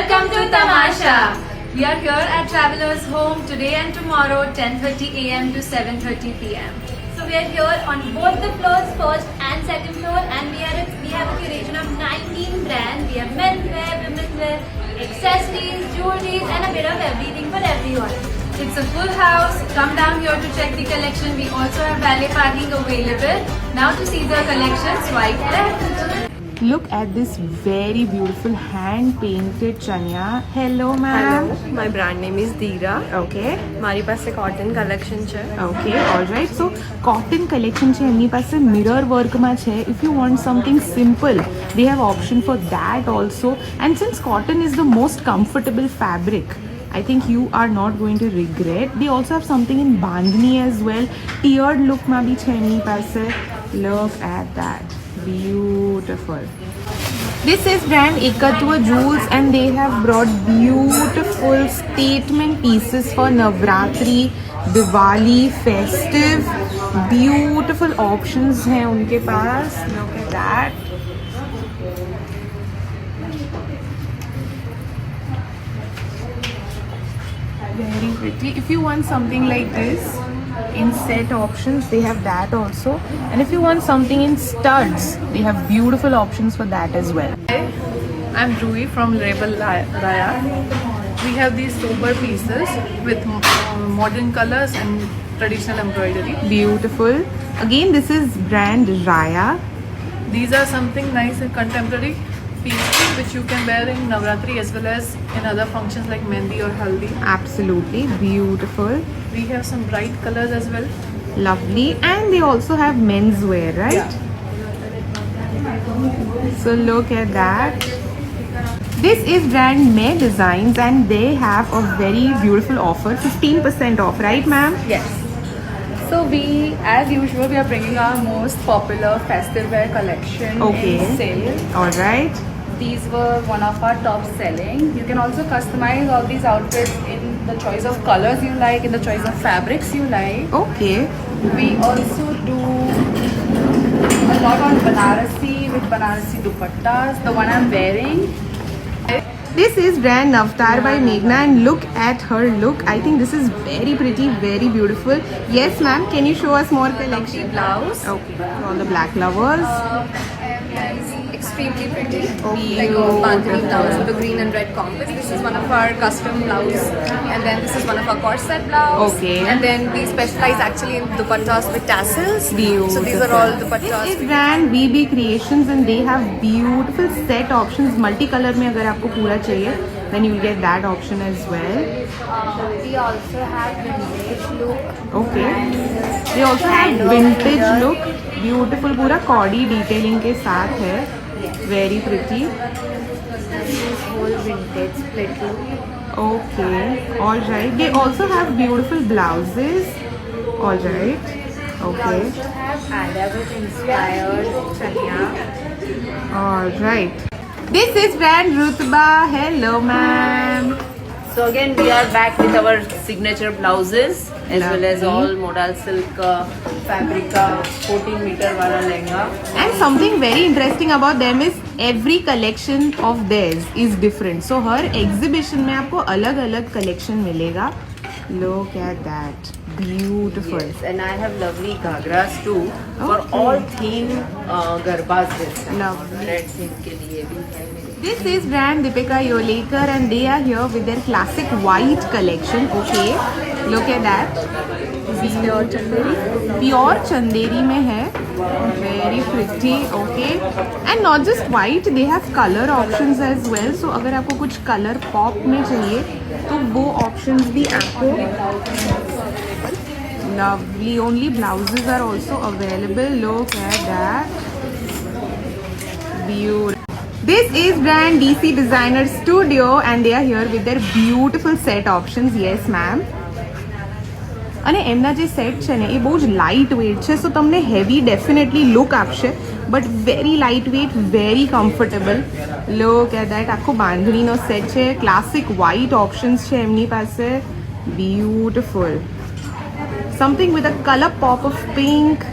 Welcome to Tamasha. We are here at Travelers Home today and tomorrow 10:30 a.m. to 7:30 p.m. So we are here on both the floors, first and second floor, and we have a curation of 19 brands. We have menswear, womenswear, accessories, jewelry, and a bit of everything for everyone. It's a full house. Come down here to check the collection. We also have valet parking available. Now to see the collection, swipe left. Look at this very beautiful hand-painted chania. Hello, ma'am. Hello, my brand name is Deera. Okay. મારી પાસે cotton collection છે. Okay, alright. So, cotton collection છે એમની પાસે mirror work માં છે. If you want something simple, they have option for that also. And since cotton is the most comfortable fabric, I think you are not going to regret. They also have something in bandhani as well. Tiered look માં બી છે એમની પાસે. Look at that. Beautiful. This is brand Ekatva Jewels and they have brought beautiful statement pieces for Navratri, Diwali, festive. Beautiful options हैं उनके पास. Look at that. Very pretty. If you want something like this in set options, they have that also. And if you want something in studs, they have beautiful options for that as well. I'm Rui from Rebel Raya. We have these sober pieces with modern colors and traditional embroidery. Beautiful. Again, this is brand Raya. These are something nice and contemporary pieces which you can wear in Navratri as well as in other functions like Mehndi or Haldi. Absolutely beautiful. We have some bright colors as well. Lovely. And they also have menswear, right? So look at that. This is brand May Designs and they have a very beautiful offer. 15% off, right, ma'am? Yes. So we, as usual, we are bringing our most popular festive wear collection in sale. All right. These were one of our top selling. You can also customize all these outfits in the choice of colors you like, in the choice of fabrics you like. Okay. We also do a lot on Banarasi with Banarasi dupattas. The one I'm wearing. This is brand Navtar by Meghna and look at her look. I think this is very pretty, very beautiful. Yes, ma'am. Can you show us more collection? Blouse. Okay. For all the black lovers. Extremely pretty. Okay. Like a bandhani blouse with a green and red compass. This is one of our custom blouse, and then this is one of our corset blouse. Okay. And then we specialize actually in dupattas with tassels. Beautiful. So these are all dupattas. This is brand BB Creations and they have beautiful set options. Multicolor में अगर आपको पूरा चाहिए, then you will get that option as well. We also have vintage look. Okay. They also have vintage look. Beautiful पूरा Cardi detailing के साथ है. Very pretty. This whole vintage split look. Okay. All right. They also have beautiful blouses. All right. Okay. We have Arabic inspired chania. All right. This is brand Rutba. Hello, ma'am. So again, we are back with our signature blouses as well as Lovely. all modal silk fabric 14 meter wala lehenga. And something very interesting about them is every collection of theirs is different. So her exhibition में आपको अलग-अलग collection मिलेगा. Look at that. Beautiful. Yes, and I have lovely ghagras too for Okay. all theme garbas this time. Lovely. Red theme के लिए भी है मेरे. This is brand Deepika Yolekar and they are here with their classic white collection. Okay. Look at that. Pure Chanderi. Pure Chanderi में है. Very pretty. Okay. And not just white, they have color options as well. So अगर आपको कुछ color pop में चाहिए तो वो options भी आपको lovely. Only blouses are also available. Look at that. Beautiful. This is brand DC Designer Studio and they are here with their beautiful set options. Yes, ma'am. અને એમના જે સેટ છે ને એ બહુ જ લાઇટ વેઇટ છે સો તમને heavy definitely look આપશે but very light weight very comfortable look at that આખો બાંધણીનો સેટ છે ક્લાસિક વ્હાઇટ ઓપ્શન્સ છે એમની પાસે beautiful something with a colour pop of pink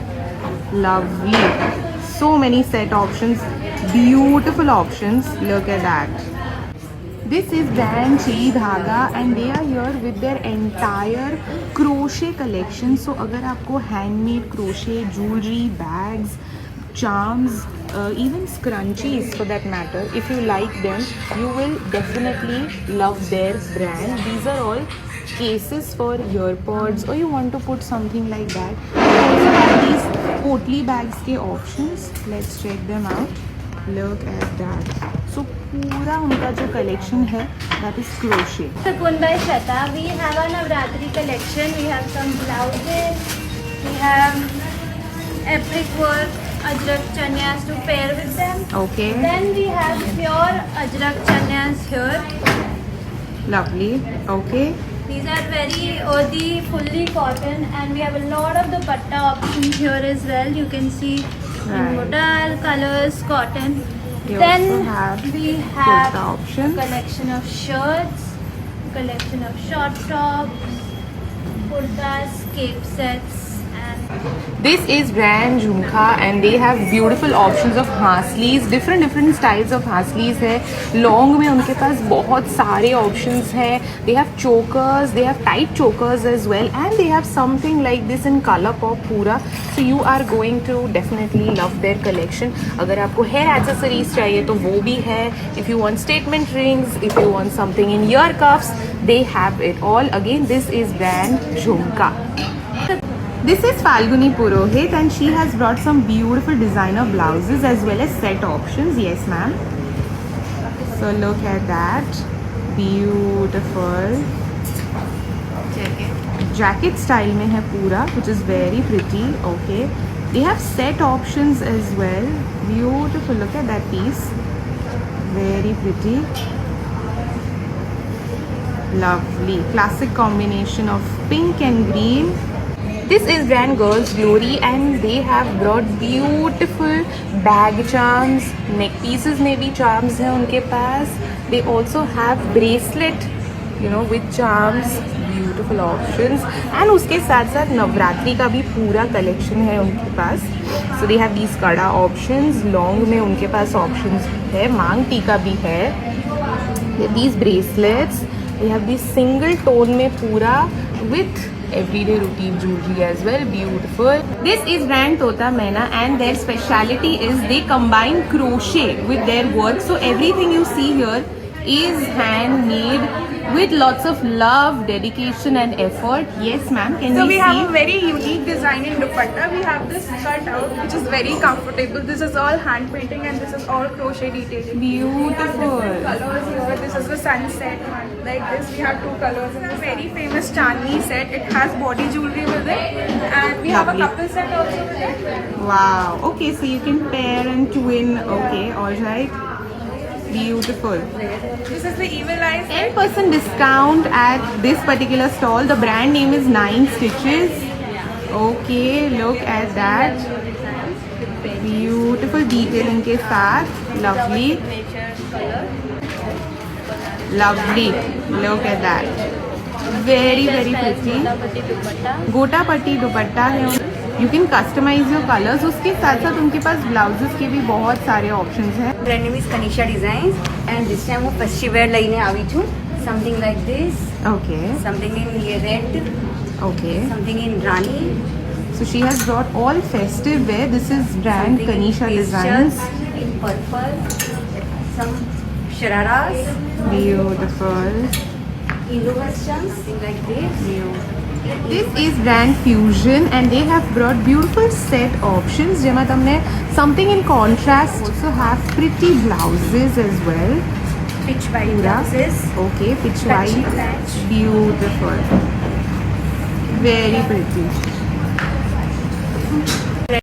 lovely so many set options, beautiful options. Look at that. This is brand Chiri Dhaga and they are here with their entire crochet collection. So अगर आपको handmade crochet, jewelry, bags, charms, even scrunchies for that matter, if you like them, you will definitely love their brand. These are all cases for earpods or you want to put something like that. They also have these potli bags के options. Let's check them out. Look at that. So पूरा उनका जो collection है that is crochet. Sakun by Shweta, we have a Navratri collection. We have some blouses. We have epic work Ajrak chanyas to pair with them. Okay. Then we have pure Ajrak chanyas here. Lovely. Okay. These are very earthy, fully cotton, and we have a lot of dupatta options here as well. You can see Right. modal colors, cotton. You Then also have we have kurta options. collection of shirts, collection of short tops, kurtas, cape sets, and This is brand Jhumka and they have beautiful options of haslis. different styles of haslis है. Long में उनके पास बहुत सारे options है. They have chokers, they have tight chokers as well, and they have something like this in color pop पूरा. So you are going to definitely love their collection. अगर आपको hair accessories चाहिए तो वो भी है. If you want statement rings, if you want something in ear cuffs, they have it all. Again, this is brand Jhumka. This is Falguni Purohit and she has brought some beautiful designer blouses as well as set options. Yes, ma'am. So look at that. Beautiful. Jacket style में है पूरा, which is very pretty. Okay. They have set options as well. Beautiful. Look at that piece. Very pretty. Lovely. Classic combination of pink and green. This is brand Girls Glory and they have brought beautiful bag charms, neck pieces में भी charms हैं उनके पास. They also have bracelet, you know, with charms, beautiful options. And उसके साथ साथ नवरात्रि का भी पूरा collection है उनके पास. So they have these kada options, long में उनके पास options है, मांग टीका भी है. They have these bracelets. They have these single tone में पूरा with everyday routine jewelry as well. Beautiful. This is brand Tota Mehna and their speciality is they combine crochet with their work. So everything you see here is handmade with lots of love, dedication and effort. Yes, ma'am. Can So we we see? have a very unique design in dupatta. We have this cut out which is very comfortable. This is all hand painting and this is all crochet detailing. Beautiful. Colors here. This is the sunset one. Like this we have two colors. This is a very famous Chandni set. It has body jewelry with it and we have a Lovely. couple set also with it. Wow. Okay, so you can pair and twin. Okay, all right. Beautiful. This is the Evil Eye set. 10% discount at this particular stall. The brand name is 9 Stitches. Okay, look at that. Beautiful detailing के साथ. Lovely. Lovely. Look at that. Very pretty. गोटा पट्टी दुपट्टा है. You can customize your colors. उसके साथ साथ उनके पास blouses के भी बहुत सारे options हैं. Brand name is Kanisha Designs and this time હું festive wear લઈને આવી છું. Something like this, Okay. something in red, Okay. something in Rani, So she has brought all festive wear. This is brand something Kanisha in Designs. pastels, in purple, some shararas, Beautiful. Indo-Western, something like this. This is brand Fusion and they have brought beautiful set options. જેમાં તમને something in contrast. Also have pretty blouses as well. Pitch white Pura. blouses. Okay, pitch Patchy white. patch. Beautiful. Very pretty.